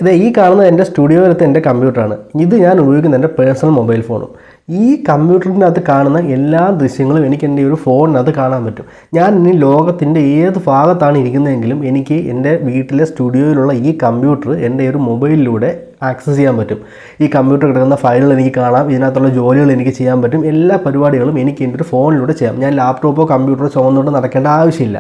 ഇത് ഈ കാണുന്നത് എൻ്റെ സ്റ്റുഡിയോയിലത്തെ എൻ്റെ കമ്പ്യൂട്ടറാണ്. ഇത് ഞാൻ ഉപയോഗിക്കുന്ന എൻ്റെ പേഴ്സണൽ മൊബൈൽ ഫോണും. ഈ കമ്പ്യൂട്ടറിനകത്ത് കാണുന്ന എല്ലാ ദൃശ്യങ്ങളും എനിക്ക് എൻ്റെ ഒരു ഫോണിനകത്ത് കാണാൻ പറ്റും. ഞാൻ ഇനി ലോകത്തിൻ്റെ ഏത് ഭാഗത്താണ് ഇരിക്കുന്നതെങ്കിലും എനിക്ക് എൻ്റെ വീട്ടിലെ സ്റ്റുഡിയോയിലുള്ള ഈ കമ്പ്യൂട്ടർ എൻ്റെ ഒരു മൊബൈലിലൂടെ ആക്സസ് ചെയ്യാൻ പറ്റും. ഈ കമ്പ്യൂട്ടർ കിടക്കുന്ന ഫയലുകൾ എനിക്ക് കാണാം, ഇതിനകത്തുള്ള ജോലികൾ എനിക്ക് ചെയ്യാൻ പറ്റും. എല്ലാ പരിപാടികളും എനിക്ക് എൻ്റെ ഒരു ഫോണിലൂടെ ചെയ്യാം. ഞാൻ ലാപ്ടോപ്പോ കമ്പ്യൂട്ടറോ ചുമന്നുകൊണ്ട് നടക്കേണ്ട ആവശ്യമില്ല.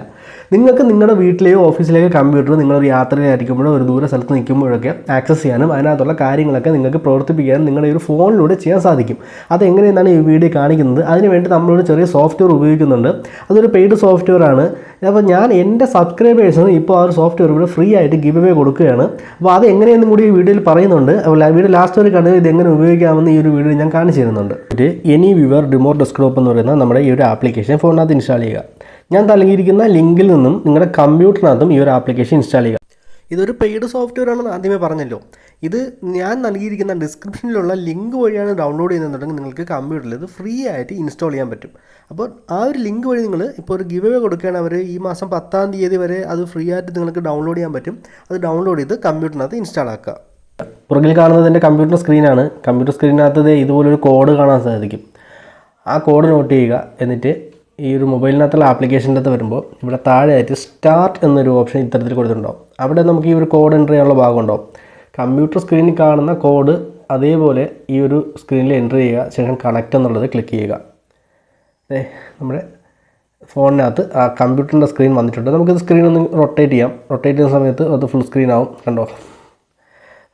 നിങ്ങൾക്ക് നിങ്ങളുടെ വീട്ടിലെയോ ഓഫീസിലെയോ കമ്പ്യൂട്ടർ നിങ്ങളൊരു യാത്രയിലായിരിക്കുമ്പോഴോ ഒരു ദൂര സ്ഥലത്ത് നിൽക്കുമ്പോഴൊക്കെ ആക്സസ് ചെയ്യാനും അതിനകത്തുള്ള കാര്യങ്ങളൊക്കെ നിങ്ങൾക്ക് പ്രവർത്തിപ്പിക്കാനും നിങ്ങളുടെ ഒരു ഫോണിലൂടെ ചെയ്യാൻ സാധിക്കും. അതെങ്ങനെയെന്നാണ് ഈ വീഡിയോ കാണിക്കുന്നത്. അതിനുവേണ്ടി നമ്മളൊരു ചെറിയ സോഫ്റ്റ്വെയർ ഉപയോഗിക്കുന്നുണ്ട്. അതൊരു പെയ്ഡ് സോഫ്റ്റ്വെയർ ആണ്. അപ്പോൾ ഞാൻ എൻ്റെ സബ്സ്ക്രൈബേഴ്സിന് ഇപ്പോൾ ആ ഒരു സോഫ്റ്റ്വെയർ ഇവിടെ ഫ്രീ ആയിട്ട് ഗിവ് അവേ കൊടുക്കുകയാണ്. അപ്പോൾ അത് എങ്ങനെയെന്നും കൂടി ഈ വീഡിയോയിൽ പറയുന്നുണ്ട്. അപ്പോൾ വീഡിയോ ലാസ്റ്റ് വരെ കണ്ടത് ഇത് എങ്ങനെ ഉപയോഗിക്കാമെന്ന് ഈ ഒരു വീഡിയോ ഞാൻ കാണിച്ചു തരുന്നുണ്ട്. AnyViewer റിമോട്ട് ഡെസ്ക്ടോപ്പ് എന്ന് പറയുന്ന നമ്മുടെ ഈ ഒരു ആപ്ലിക്കേഷൻ ഫോണിനകത്ത് ഇൻസ്റ്റാൾ ചെയ്യുക. ഞാൻ നൽകിയിരിക്കുന്ന ലിങ്കിൽ നിന്നും നിങ്ങളുടെ കമ്പ്യൂട്ടറിനകത്തും ഈ ഒരു ആപ്ലിക്കേഷൻ ഇൻസ്റ്റാൾ ചെയ്യുക. ഇതൊരു പെയ്ഡ് സോഫ്റ്റ്വെയർ ആണെന്ന് ആദ്യമേ പറഞ്ഞല്ലോ. ഇത് ഞാൻ നൽകിയിരിക്കുന്ന ഡിസ്ക്രിപ്ഷനിലുള്ള ലിങ്ക് വഴിയാണ് ഡൗൺലോഡ് ചെയ്യുന്നുണ്ടെങ്കിൽ നിങ്ങൾക്ക് കമ്പ്യൂട്ടറിൽ ഇത് ഫ്രീ ആയിട്ട് ഇൻസ്റ്റാൾ ചെയ്യാൻ പറ്റും. അപ്പോൾ ആ ഒരു ലിങ്ക് വഴി നിങ്ങൾ ഇപ്പോൾ ഒരു ഗിവ് അവേ കൊടുക്കുകയാണ്. അവർ ഈ മാസം 10-ാം തീയതി വരെ അത് ഫ്രീ ആയിട്ട് നിങ്ങൾക്ക് ഡൗൺലോഡ് ചെയ്യാൻ പറ്റും. അത് ഡൗൺലോഡ് ചെയ്ത് കമ്പ്യൂട്ടറിനകത്ത് ഇൻസ്റ്റാൾ ആക്കുക. പുറകിൽ കാണുന്നത് എൻ്റെ കമ്പ്യൂട്ടർ സ്ക്രീനാണ്. കമ്പ്യൂട്ടർ സ്ക്രീനിനകത്ത് ഇതുപോലൊരു കോഡ് കാണാൻ സാധിക്കും. ആ കോഡ് നോട്ട് ചെയ്യുക. എന്നിട്ട് ഈ ഒരു മൊബൈലിനകത്തുള്ള ആപ്ലിക്കേഷൻ്റെ അകത്ത് വരുമ്പോൾ ഇവിടെ താഴെയായിട്ട് സ്റ്റാർട്ട് എന്നൊരു ഓപ്ഷൻ ഇത്തരത്തിൽ കൊടുത്തിട്ടുണ്ടാവും. അവിടെ നമുക്ക് ഈ ഒരു കോഡ് എൻ്റർ ചെയ്യാനുള്ള ഭാഗം ഉണ്ടാവും. കമ്പ്യൂട്ടർ സ്ക്രീനിൽ കാണുന്ന കോഡ് അതേപോലെ ഈ ഒരു സ്ക്രീനിൽ എൻ്റർ ചെയ്യുക. ശേഷം കണക്റ്റ് എന്നുള്ളത് ക്ലിക്ക് ചെയ്യുക. നമ്മുടെ ഫോണിനകത്ത് ആ കമ്പ്യൂട്ടറിൻ്റെ സ്ക്രീൻ വന്നിട്ടുണ്ട്. നമുക്കിത് സ്ക്രീൻ ഒന്ന് റൊട്ടേറ്റ് ചെയ്യാം. റൊട്ടേറ്റ് ചെയ്യുന്ന സമയത്ത് അത് ഫുൾ സ്ക്രീൻ ആവും. കണ്ടോ,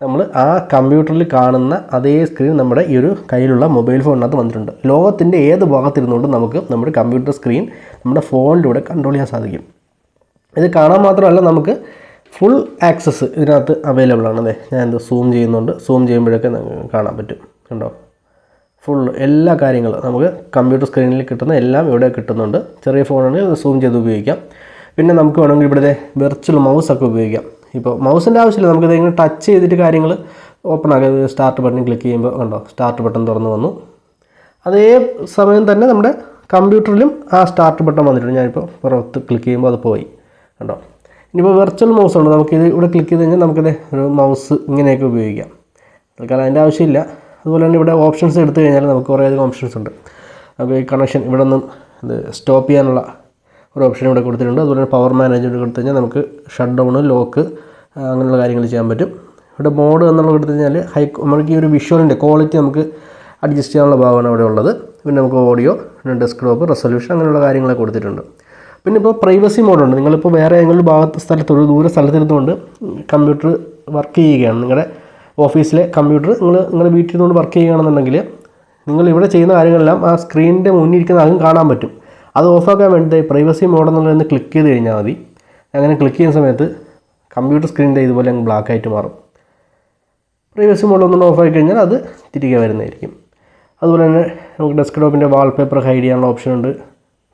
നമ്മൾ ആ കമ്പ്യൂട്ടറിൽ കാണുന്ന അതേ സ്ക്രീൻ നമ്മുടെ ഈ ഒരു കയ്യിലുള്ള മൊബൈൽ ഫോണിനകത്ത് വന്നിട്ടുണ്ട്. ലോകത്തിൻ്റെ ഏത് ഭാഗത്തിരുന്നുകൊണ്ട് നമുക്ക് നമ്മുടെ കമ്പ്യൂട്ടർ സ്ക്രീൻ നമ്മുടെ ഫോണിലൂടെ കൺട്രോൾ ചെയ്യാൻ സാധിക്കും. ഇത് കാണാൻ മാത്രമല്ല നമുക്ക് ഫുൾ ആക്സസ് ഇതിനകത്ത് അവൈലബിൾ ആണ്. അതെ, ഞാനിത് സൂം ചെയ്യുന്നുണ്ട്. സൂം ചെയ്യുമ്പോഴൊക്കെ കാണാൻ പറ്റും. കണ്ടോ, ഫുൾ എല്ലാ കാര്യങ്ങളും നമുക്ക് കമ്പ്യൂട്ടർ സ്ക്രീനിൽ കിട്ടുന്ന എല്ലാം ഇവിടെ കിട്ടുന്നുണ്ട്. ചെറിയ ഫോണാണെങ്കിൽ സൂം ചെയ്ത് ഉപയോഗിക്കാം. പിന്നെ നമുക്ക് വേണമെങ്കിൽ ഇവിടുത്തെ വെർച്വൽ മൗസൊക്കെ ഉപയോഗിക്കാം. ഇപ്പോൾ മൗസിൻ്റെ ആവശ്യമില്ല. നമുക്കിത് ഇങ്ങനെ ടച്ച് ചെയ്തിട്ട് കാര്യങ്ങൾ ഓപ്പൺ ആക്കുക. സ്റ്റാർട്ട് ബട്ടൺ ക്ലിക്ക് ചെയ്യുമ്പോൾ കണ്ടോ, സ്റ്റാർട്ട് ബട്ടൺ തുറന്ന് വന്നു. അതേ സമയം തന്നെ നമ്മുടെ കമ്പ്യൂട്ടറിലും ആ സ്റ്റാർട്ട് ബട്ടൺ വന്നിട്ടുണ്ട്. ഞാനിപ്പോൾ പുറത്ത് ക്ലിക്ക് ചെയ്യുമ്പോൾ അത് പോയി. കണ്ടോ, ഇനിയിപ്പോൾ വെർച്വൽ മൗസ് ഉണ്ട്. നമുക്കിത് ഇവിടെ ക്ലിക്ക് ചെയ്ത് കഴിഞ്ഞാൽ നമുക്കിത് ഒരു മൗസ് ഇങ്ങനെയൊക്കെ ഉപയോഗിക്കാം. തൽക്കാലം അതിൻ്റെ ആവശ്യമില്ല. അതുപോലെ തന്നെ ഇവിടെ ഓപ്ഷൻസ് എടുത്തു കഴിഞ്ഞാൽ നമുക്ക് കുറേയധികം ഓപ്ഷൻസ് ഉണ്ട്. അപ്പോൾ ഈ കണക്ഷൻ ഇവിടെ നിന്നും ഇത് സ്റ്റോപ്പ് ചെയ്യാനുള്ള ഒരു ഓപ്ഷൻ ഇവിടെ കൊടുത്തിട്ടുണ്ട്. അതുപോലെ തന്നെ പവർ മാനേജ്മെൻറ്റ് കൊടുത്തു കഴിഞ്ഞാൽ നമുക്ക് ഷട്ട് ഡൗൺ, ലോക്ക് അങ്ങനെയുള്ള കാര്യങ്ങൾ ചെയ്യാൻ പറ്റും. ഇവിടെ മോഡ് എന്നുള്ളത് കൊടുത്തു കഴിഞ്ഞാൽ നമുക്ക് ഈ ഒരു വിഷ്വലിൻ്റെ ക്വാളിറ്റി നമുക്ക് അഡ്ജസ്റ്റ് ചെയ്യാനുള്ള ഭാഗമാണ് അവിടെ ഉള്ളത്. പിന്നെ നമുക്ക് ഓഡിയോ, പിന്നെ ഡെസ്ക്ടോപ്പ്, റെസൊല്യൂഷൻ അങ്ങനെയുള്ള കാര്യങ്ങളൊക്കെ കൊടുത്തിട്ടുണ്ട്. പിന്നെ ഇപ്പോൾ പ്രൈവസി മോഡുണ്ട്. നിങ്ങളിപ്പോൾ വേറെ ഏതെങ്കിലും സ്ഥലത്ത് ഒരു ദൂര സ്ഥലത്തിരുന്നുകൊണ്ട് കമ്പ്യൂട്ടർ വർക്ക് ചെയ്യുകയാണ്. നിങ്ങളുടെ ഓഫീസിലെ കമ്പ്യൂട്ടർ നിങ്ങളുടെ വീട്ടിൽ നിന്നുകൊണ്ട് വർക്ക് ചെയ്യുകയാണെന്നുണ്ടെങ്കിൽ നിങ്ങൾ ഇവിടെ ചെയ്യുന്ന കാര്യങ്ങളെല്ലാം ആ സ്ക്രീനിൻ്റെ മുന്നിൽ ഇരിക്കുന്ന ആളും കാണാൻ പറ്റും. അത് ഓഫാക്കാൻ വേണ്ടി പ്രൈവസി മോഡ് എന്നുള്ളതെന്ന് ക്ലിക്ക് ചെയ്ത് കഴിഞ്ഞാൽ മതി. അങ്ങനെ ക്ലിക്ക് ചെയ്യുന്ന സമയത്ത് കമ്പ്യൂട്ടർ സ്ക്രീനിൻ്റെ ഇതുപോലെ അങ്ങ് ബ്ലാക്ക് ആയിട്ട് മാറും. പ്രൈവസി മോഡ് ഒന്നും ഓഫായി കഴിഞ്ഞാൽ അത് തിരികെ വരുന്നതായിരിക്കും. അതുപോലെ തന്നെ നമുക്ക് ഡെസ്ക്ടോപ്പിൻ്റെ വാൾപേപ്പർ ഹൈഡ് ചെയ്യാനുള്ള ഓപ്ഷൻ ഉണ്ട്.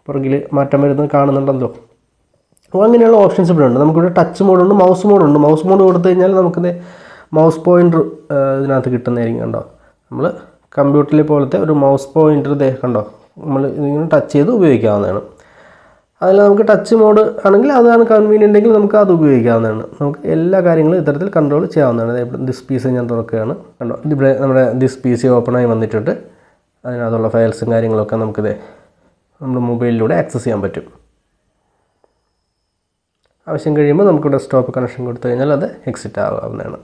പുറകിൽ മാറ്റം വരുന്നത് കാണുന്നുണ്ടല്ലോ. അപ്പോൾ അങ്ങനെയുള്ള ഓപ്ഷൻസ് ഇവിടെ ഉണ്ട്. നമുക്കിവിടെ ടച്ച് മോഡുണ്ട്, മൗസ് മോഡുണ്ട്. മൗസ് മോഡ് കൊടുത്തു കഴിഞ്ഞാൽ നമുക്കിത് മൗസ് പോയിൻ്റർ ഇതിനകത്ത് കിട്ടുന്നതായിരിക്കും. കണ്ടോ, നമ്മൾ കമ്പ്യൂട്ടറിലെ പോലത്തെ ഒരു മൗസ് പോയിൻ്റർ കണ്ടോ, നമ്മൾ ഇതിങ്ങനെ ടച്ച് ചെയ്ത് ഉപയോഗിക്കാവുന്നതാണ്. അതിൽ നമുക്ക് ടച്ച് മോഡ് ആണെങ്കിൽ അതാണ് കൺവീനിയൻ്റ് എങ്കിൽ നമുക്ക് അത് ഉപയോഗിക്കാവുന്നതാണ്. നമുക്ക് എല്ലാ കാര്യങ്ങളും ഇത്തരത്തിൽ കൺട്രോൾ ചെയ്യാവുന്നതാണ്. ദിസ് പീസ് ഞാൻ തുറക്കുകയാണ്. കണ്ടോ, ഇവിടെ നമ്മുടെ ദിസ് പീസ് ഓപ്പണായി വന്നിട്ടുണ്ട്. അതിനകത്തുള്ള ഫയൽസും കാര്യങ്ങളൊക്കെ നമുക്കിത് നമ്മുടെ മൊബൈലിലൂടെ ആക്സസ് ചെയ്യാൻ പറ്റും. ആവശ്യം കഴിയുമ്പോൾ നമുക്ക് ഡെസ്ക്ടോപ്പ് കണക്ഷൻ കൊടുത്തു കഴിഞ്ഞാൽ അത് എക്സിറ്റ് ആകാവുന്നതാണ്.